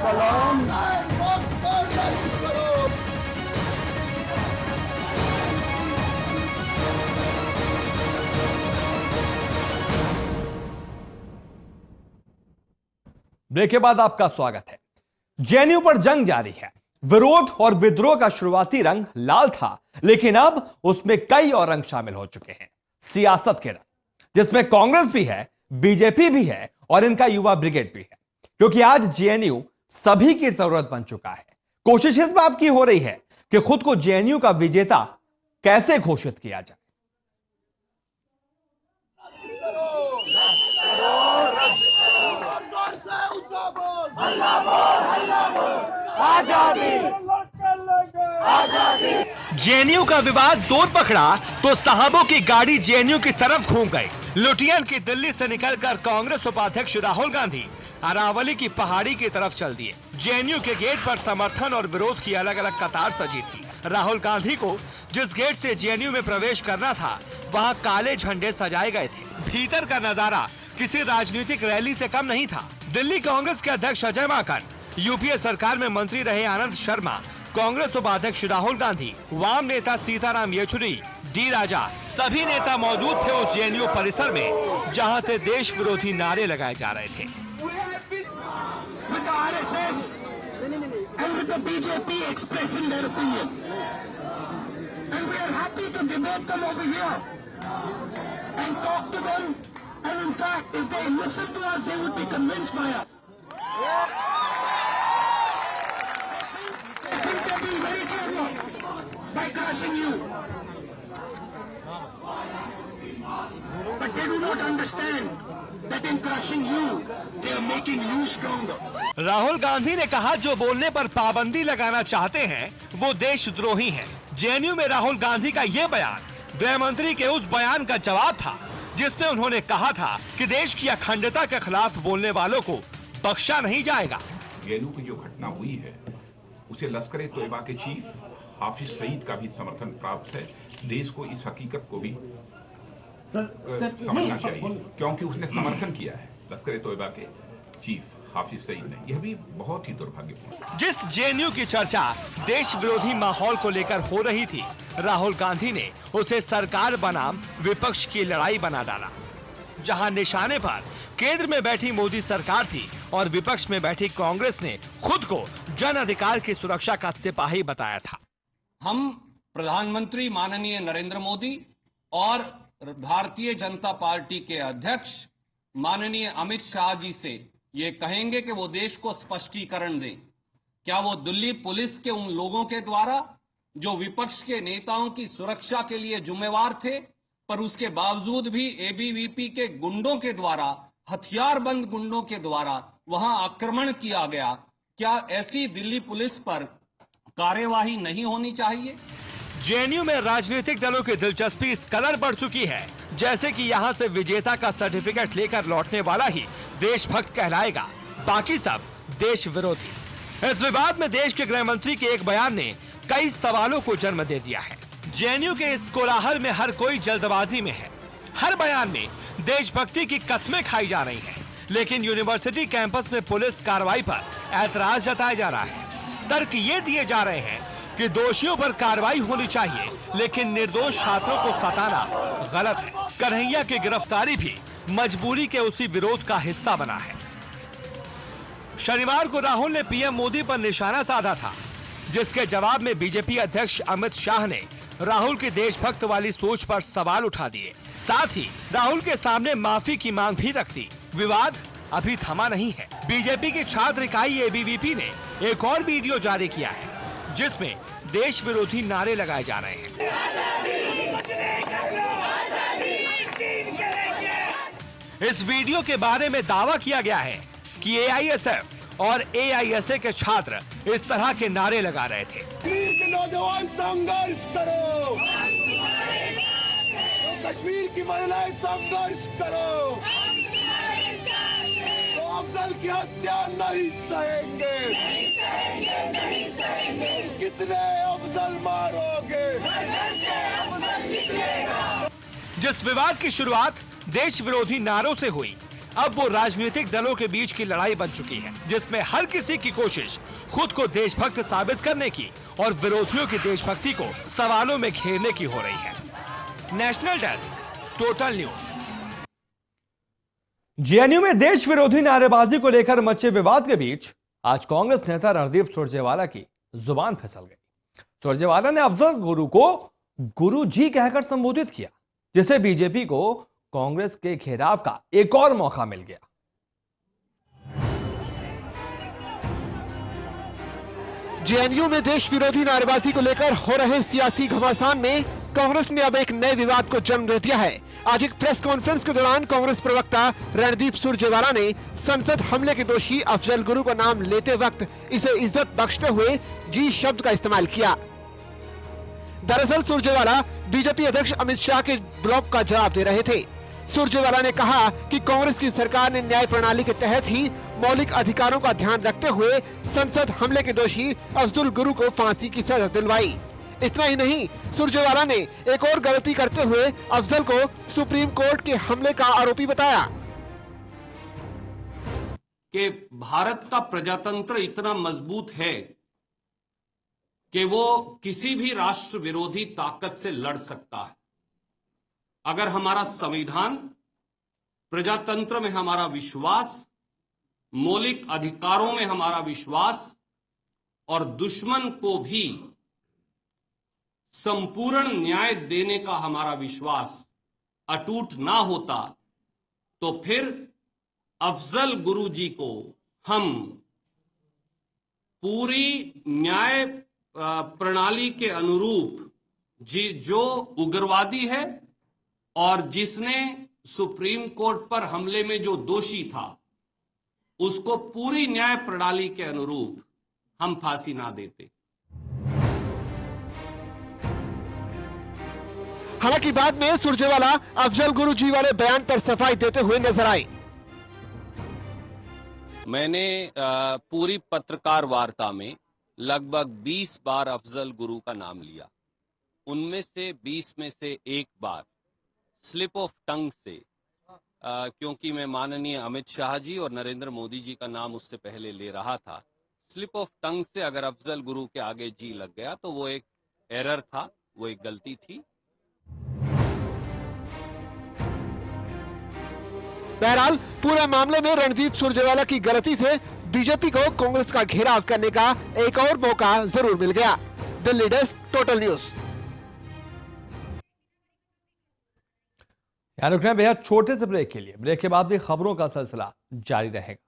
सलाम। ब्रेक के बाद आपका स्वागत है। जेएनयू पर जंग जारी है। विरोध और विद्रोह का शुरुआती रंग लाल था, लेकिन अब उसमें कई और रंग शामिल हो चुके हैं। सियासत के रंग, जिसमें कांग्रेस भी है, बीजेपी भी है और इनका युवा ब्रिगेड भी है, क्योंकि आज जेएनयू सभी की जरूरत बन चुका है। कोशिश इस बात की हो रही है कि खुद को जेएनयू का विजेता कैसे घोषित किया जाए। जेएनयू का विवाद जोर पकड़ा तो साहबों की गाड़ी जेएनयू की तरफ घूम गई। लुटियन की दिल्ली से निकलकर कांग्रेस उपाध्यक्ष राहुल गांधी अरावली की पहाड़ी की तरफ चल दिए। जेएनयू के गेट पर समर्थन और विरोध की अलग अलग कतार सजी थी। राहुल गांधी को जिस गेट से जेएनयू में प्रवेश करना था, वहां काले झंडे सजाए गए थे। भीतर का नजारा किसी राजनीतिक रैली से कम नहीं था। दिल्ली कांग्रेस के अध्यक्ष अजय माकन, यूपीए सरकार में मंत्री रहे आनंद शर्मा, कांग्रेस उपाध्यक्ष राहुल गांधी, वाम नेता सीताराम येचुरी, डी राजा, सभी नेता मौजूद थे उस जेएनयू परिसर में, जहां से देश विरोधी नारे लगाए जा रहे थे। By crushing you. But they do not understand that in crushing you, they are making you stronger. Rahul Gandhi ने कहा, जो बोलने पर पाबंदी लगाना चाहते हैं वो देशद्रोही हैं। जेएनयू में राहुल गांधी का ये बयान गृह मंत्री के उस बयान का जवाब था जिसमें उन्होंने कहा था कि देश की अखंडता के खिलाफ बोलने वालों को बख्शा नहीं जाएगा। जेएनयू की जो घटना हुई है उसे लश्कर-ए-तोयबा के चीफ हाफिज सईद का भी समर्थन प्राप्त है। देश को इस हकीकत को भी समझना चाहिए, क्योंकि उसने समर्थन किया है लश्कर-ए-तोयबा के चीफ हाफिज सईद ने। यह भी बहुत ही दुर्भाग्यपूर्ण। जिस जेएनयू की चर्चा देश विरोधी माहौल को लेकर हो रही थी, राहुल गांधी ने उसे सरकार बनाम विपक्ष की लड़ाई बना डाला, जहां निशाने पर केंद्र में बैठी मोदी सरकार थी और विपक्ष में बैठी कांग्रेस ने खुद को जन अधिकार की सुरक्षा का सिपाही बताया था। हम प्रधानमंत्री माननीय नरेंद्र मोदी और भारतीय जनता पार्टी के अध्यक्ष माननीय अमित शाह जी से ये कहेंगे कि वो देश को स्पष्टीकरण दें। क्या वो दिल्ली पुलिस के उन लोगों के द्वारा जो विपक्ष के नेताओं की सुरक्षा के लिए जिम्मेवार थे, पर उसके बावजूद भी एबीवीपी के गुंडों के द्वारा, हथियारबंद गुंडों के द्वारा वहां आक्रमण किया गया? क्या ऐसी दिल्ली पुलिस पर कार्यवाही नहीं होनी चाहिए? जेएनयू में राजनीतिक दलों की दिलचस्पी इस कदर बढ़ चुकी है, जैसे कि यहां से विजेता का सर्टिफिकेट लेकर लौटने वाला ही देशभक्त कहलाएगा, बाकी सब देश विरोधी। इस विवाद में देश के गृह मंत्री के एक बयान ने कई सवालों को जन्म दे दिया है। जेएनयू के इस कोलाहल में हर कोई जल्दबाजी में है। हर बयान में देशभक्ति की कस्में खाई जा रही हैं, लेकिन यूनिवर्सिटी कैंपस में पुलिस कार्रवाई पर ऐतराज जताया जा रहा है। तर्क ये दिए जा रहे हैं कि दोषियों पर कार्रवाई होनी चाहिए, लेकिन निर्दोष छात्रों को सताना गलत है। कन्हैया की गिरफ्तारी भी मजबूरी के उसी विरोध का हिस्सा बना है। शनिवार को राहुल ने पीएम मोदी पर निशाना साधा था, जिसके जवाब में बीजेपी अध्यक्ष अमित शाह ने राहुल की देशभक्त वाली सोच पर सवाल उठा दिए। साथ ही राहुल के सामने माफी की मांग भी रख दी। विवाद अभी थमा नहीं है। बीजेपी की छात्र इकाई एबीवीपी ने एक और वीडियो जारी किया है, जिसमें देश विरोधी नारे लगाए जा रहे हैं। इस वीडियो के बारे में दावा किया गया है कि एआईएसएफ और एआईएसए के छात्र इस तरह के नारे लगा रहे थे। नौजवान संघर्ष करो, कश्मीर की महिलाएं संघर्ष करो, तो अफजल की हत्या नहीं सहेंगे। कितने अफजल मारोगे? जिस विवाद की शुरुआत देश विरोधी नारों से हुई, अब वो राजनीतिक दलों के बीच की लड़ाई बन चुकी है, जिसमें हर किसी की कोशिश खुद को देशभक्त साबित करने की और विरोधियों की देशभक्ति को सवालों में घेरने की हो रही है। National desk, total news. JNU में देश विरोधी नारेबाजी को लेकर मचे विवाद के बीच आज कांग्रेस नेता रणदीप सुरजेवाला की जुबान फिसल गई। सुरजेवाला ने अफजल गुरु को गुरु जी कहकर संबोधित किया, जिससे बीजेपी को कांग्रेस के घेराव का एक और मौका मिल गया। जेएनयू में देश विरोधी नारेबाजी को लेकर हो रहे सियासी घमासान में कांग्रेस ने अब एक नए विवाद को जन्म दे दिया है। आज एक प्रेस कॉन्फ्रेंस के दौरान कांग्रेस प्रवक्ता रणदीप सुरजेवाला ने संसद हमले के दोषी अफजल गुरु का नाम लेते वक्त इसे इज्जत बख्शते हुए जी शब्द का इस्तेमाल किया। दरअसल सुरजेवाला बीजेपी अध्यक्ष अमित शाह के ब्लॉग का जवाब दे रहे थे। सुरजेवाला ने कहा कि कांग्रेस की सरकार ने न्याय प्रणाली के तहत ही मौलिक अधिकारों का ध्यान रखते हुए संसद हमले के दोषी अफजल गुरु को फांसी की सजा दिलवाई। इतना ही नहीं, सुरजेवाला ने एक और गलती करते हुए अफजल को सुप्रीम कोर्ट के हमले का आरोपी बताया कि भारत का प्रजातंत्र इतना मजबूत है कि वो किसी भी राष्ट्र विरोधी ताकत से लड़ सकता है। अगर हमारा संविधान, प्रजातंत्र में हमारा विश्वास, मौलिक अधिकारों में हमारा विश्वास और दुश्मन को भी संपूर्ण न्याय देने का हमारा विश्वास अटूट ना होता, तो फिर अफजल गुरु जी को हम पूरी न्याय प्रणाली के अनुरूप जो उग्रवादी है और जिसने सुप्रीम कोर्ट पर हमले में जो दोषी था, उसको पूरी न्याय प्रणाली के अनुरूप हम फांसी ना देते। हालांकि बाद में सुरजेवाला अफजल गुरु जी वाले बयान पर सफाई देते हुए नजर आए। मैंने पूरी पत्रकार वार्ता में लगभग 20 बार अफजल गुरु का नाम लिया। उनमें से 20 में से एक बार स्लिप ऑफ टंग से, क्योंकि मैं माननीय अमित शाह जी और नरेंद्र मोदी जी का नाम उससे पहले ले रहा था, स्लिप ऑफ टंग से अगर अफजल गुरु के आगे जी लग गया तो वो एक एरर था, वो एक गलती थी। बहरहाल पूरे मामले में रणदीप सुरजेवाला की गलती से बीजेपी को कांग्रेस का घेराव करने का एक और मौका जरूर मिल गया। Delhi desk, total news. यहाँ रुकना है बेहद छोटे से ब्रेक के लिए। ब्रेक के बाद भी खबरों का सिलसिला जारी रहेगा।